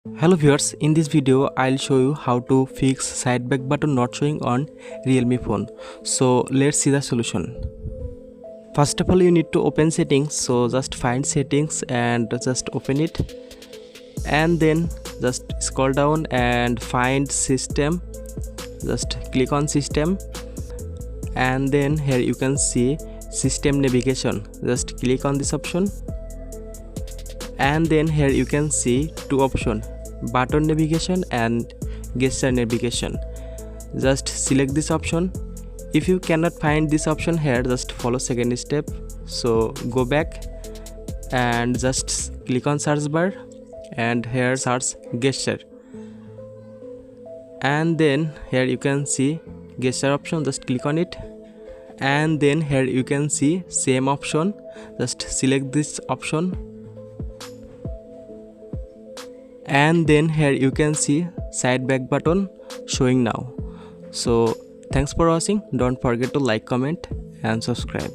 Hello viewers, in this video I'll show you how to fix side back button not showing on Realme phone. So let's see the solution. First of all, you need to open settings, so just find settings and just open it, and then just scroll down and find system. Just click on system, and then here you can see system navigation. Just click on this option, and then here you can see two options: button navigation and gesture navigation. Just select this option. If you cannot find this option here, just follow second step. So go back and just click on search bar, and here search gesture, and then here you can see gesture option. Just click on it, and then here you can see same option. Just select this option, and then here you can see side back button showing now. So thanks for watching. Don't forget to like, comment and subscribe.